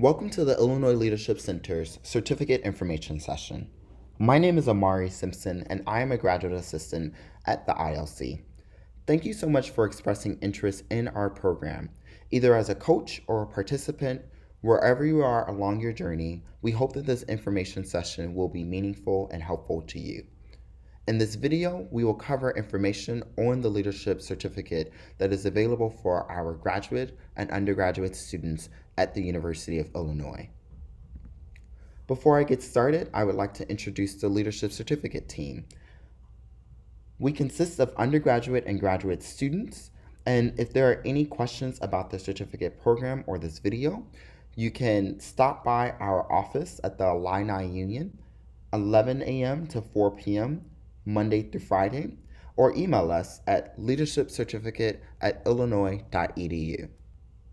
Welcome to the Illinois Leadership Center's Certificate Information Session. My name is Amari Simpson, and I am a graduate assistant at the ILC. Thank you so much for expressing interest in our program. Either as a coach or a participant, wherever you are along your journey, we hope that this information session will be meaningful and helpful to you. In this video, we will cover information on the leadership certificate that is available for our graduate and undergraduate students at the University of Illinois. Before I get started, I would like to introduce the leadership certificate team. We consist of undergraduate and graduate students, and if there are any questions about the certificate program or this video, you can stop by our office at the Illini Union, 11 a.m. to 4 p.m., Monday through Friday, or email us at leadershipcertificate@illinois.edu.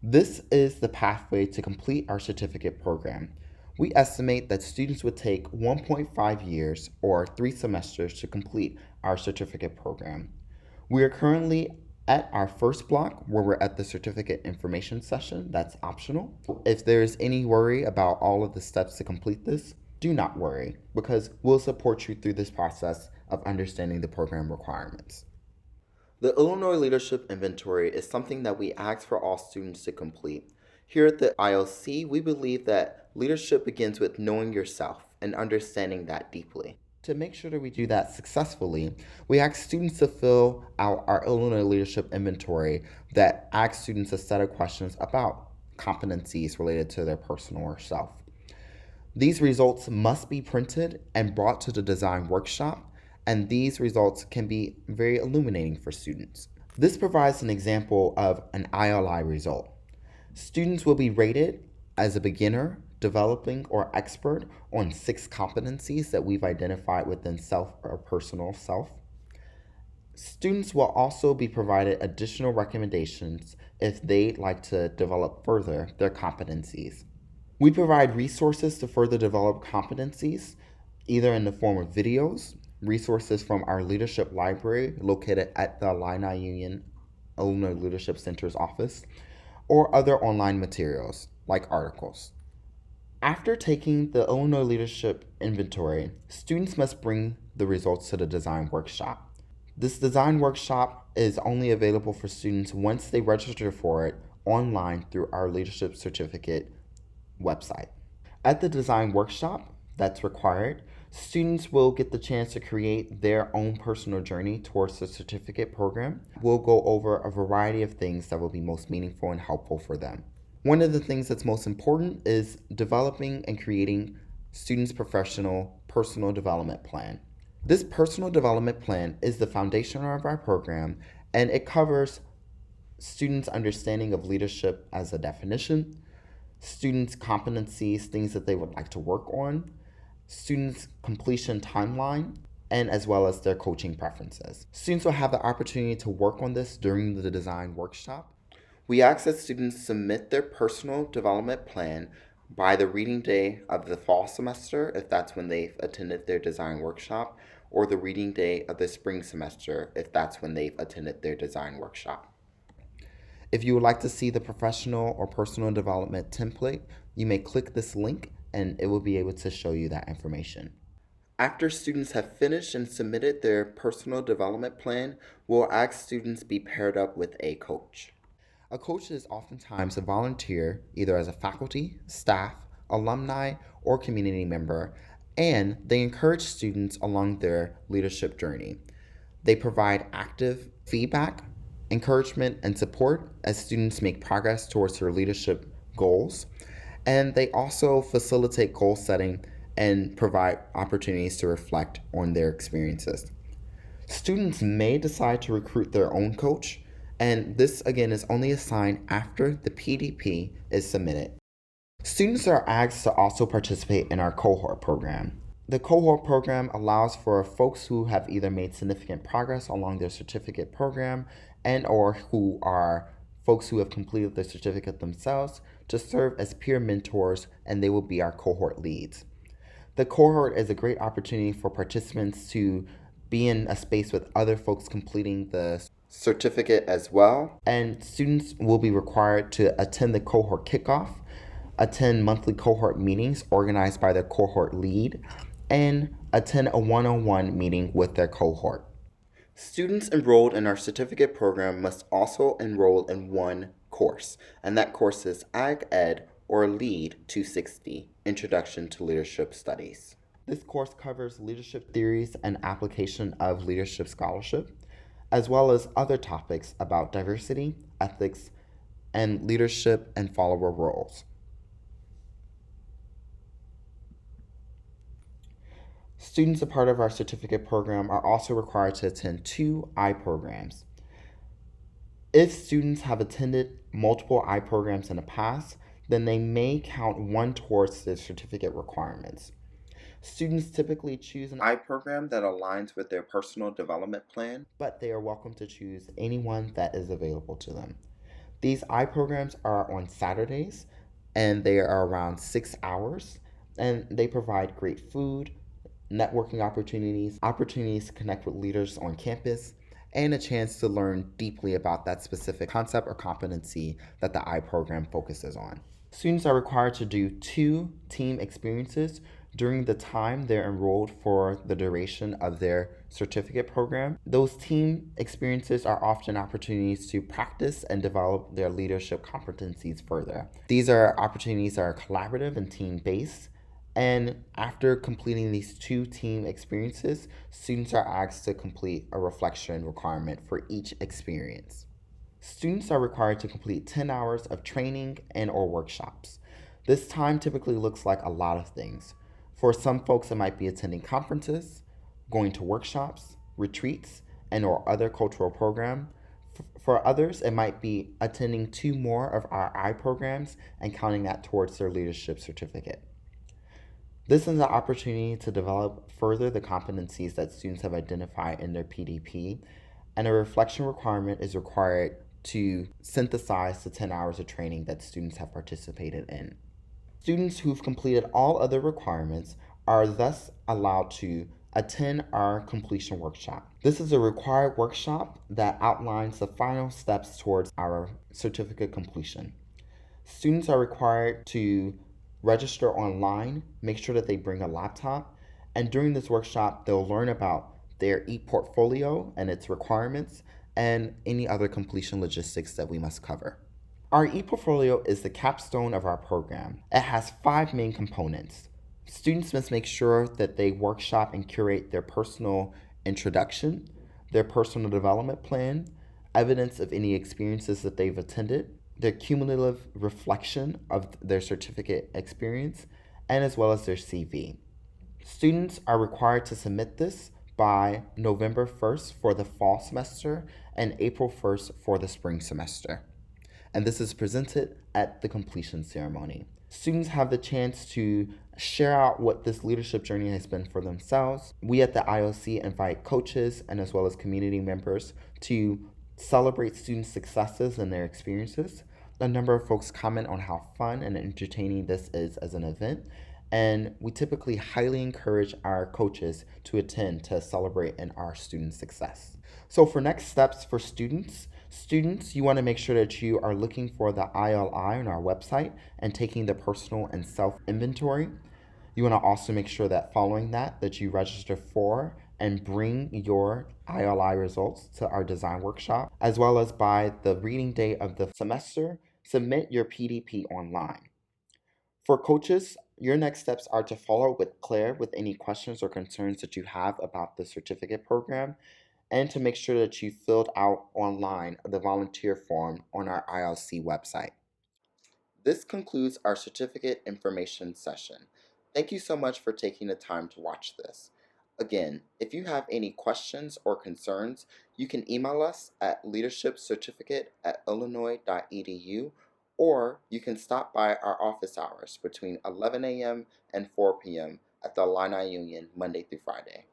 This is the pathway to complete our certificate program. We estimate that students would take 1.5 years or 3 semesters to complete our certificate program. We are currently at our first block where we're at the certificate information session. That's optional. If there is any worry about all of the steps to complete this, do not worry, because we'll support you through this process of understanding the program requirements. The Illinois Leadership Inventory is something that we ask for all students to complete. Here at the ILC, we believe that leadership begins with knowing yourself and understanding that deeply. To make sure that we do that successfully, we ask students to fill out our Illinois Leadership Inventory that asks students a set of questions about competencies related to their personal or self. These results must be printed and brought to the design workshop, and these results can be very illuminating for students. This provides an example of an ILI result. Students will be rated as a beginner, developing, or expert on 6 competencies that we've identified within self or personal self. Students will also be provided additional recommendations if they'd like to develop further their competencies. We provide resources to further develop competencies, either in the form of videos, resources from our leadership library located at the Illini Union Illinois Leadership Center's office, or other online materials like articles. After taking the Illinois Leadership Inventory, students must bring the results to the design workshop. This design workshop is only available for students once they register for it online through our leadership certificate website. At the design workshop that's required, students will get the chance to create their own personal journey towards the certificate program. We'll go over a variety of things that will be most meaningful and helpful for them. One of the things that's most important is developing and creating students' professional personal development plan. This personal development plan is the foundation of our program, and it covers students' understanding of leadership as a definition, students' competencies, things that they would like to work on, students' completion timeline, and as well as their coaching preferences. Students will have the opportunity to work on this during the design workshop. We ask that students submit their personal development plan by the reading day of the fall semester, if that's when they've attended their design workshop, or the reading day of the spring semester, if that's when they've attended their design workshop. If you would like to see the professional or personal development template, you may click this link and it will be able to show you that information. After students have finished and submitted their personal development plan, we'll ask students be paired up with a coach. A coach is oftentimes a volunteer, either as a faculty, staff, alumni, or community member, and they encourage students along their leadership journey. They provide active feedback, encouragement, and support as students make progress towards their leadership goals. And they also facilitate goal setting and provide opportunities to reflect on their experiences. Students may decide to recruit their own coach, and this again is only assigned after the PDP is submitted. Students are asked to also participate in our Cohort program. The Cohort program allows for folks who have either made significant progress along their certificate program and or who are folks who have completed their certificate themselves to serve as peer mentors, and they will be our cohort leads. The cohort is a great opportunity for participants to be in a space with other folks completing the certificate as well, and students will be required to attend the cohort kickoff attend monthly cohort meetings organized by their cohort lead, and attend a one-on-one meeting with their cohort. Students enrolled in our certificate program must also enroll in one course, and that course is Ag Ed or Lead 260, Introduction to Leadership Studies. This course covers leadership theories and application of leadership scholarship, as well as other topics about diversity, ethics, and leadership and follower roles. Students a part of our certificate program are also required to attend 2 I programs. If students have attended multiple I programs in the past, then they may count one towards their certificate requirements. Students typically choose an I program that aligns with their personal development plan, but they are welcome to choose any one that is available to them. These I programs are on Saturdays and they are around 6 hours, and they provide great food, networking opportunities to connect with leaders on campus, and a chance to learn deeply about that specific concept or competency that the I program focuses on. Students are required to do 2 team experiences during the time they're enrolled for the duration of their certificate program. Those team experiences are often opportunities to practice and develop their leadership competencies further. These are opportunities that are collaborative and team based. And after completing these 2 team experiences, students are asked to complete a reflection requirement for each experience. Students are required to complete 10 hours of training and or workshops. This time typically looks like a lot of things. For some folks, it might be attending conferences, going to workshops, retreats, and or other cultural program. For others, it might be attending 2 more of our I programs and counting that towards their leadership certificate. This is an opportunity to develop further the competencies that students have identified in their PDP, and a reflection requirement is required to synthesize the 10 hours of training that students have participated in. Students who've completed all other requirements are thus allowed to attend our completion workshop. This is a required workshop that outlines the final steps towards our certificate completion. Students are required to register online, make sure that they bring a laptop, and during this workshop, they'll learn about their ePortfolio and its requirements and any other completion logistics that we must cover. Our ePortfolio is the capstone of our program. It has 5 main components. Students must make sure that they workshop and curate their personal introduction, their personal development plan, evidence of any experiences that they've attended, their cumulative reflection of their certificate experience, and as well as their CV. Students are required to submit this by November 1st for the fall semester and April 1st for the spring semester. And this is presented at the completion ceremony. Students have the chance to share out what this leadership journey has been for themselves. We at the IOC invite coaches and as well as community members to celebrate student successes and their experiences. A number of folks comment on how fun and entertaining this is as an event, and we typically highly encourage our coaches to attend to celebrate in our student success. So for next steps for students, you want to make sure that you are looking for the ILI on our website and taking the personal and self inventory. You want to also make sure that following that you register for and bring your ILI results to our design workshop, as well as by the reading day of the semester, submit your PDP online. For coaches, your next steps are to follow up with Claire with any questions or concerns that you have about the certificate program, and to make sure that you filled out online the volunteer form on our ILC website. This concludes our certificate information session. Thank you so much for taking the time to watch this. Again, if you have any questions or concerns, you can email us at leadershipcertificate@illinois.edu, or you can stop by our office hours between 11 a.m. and 4 p.m. at the Illini Union Monday through Friday.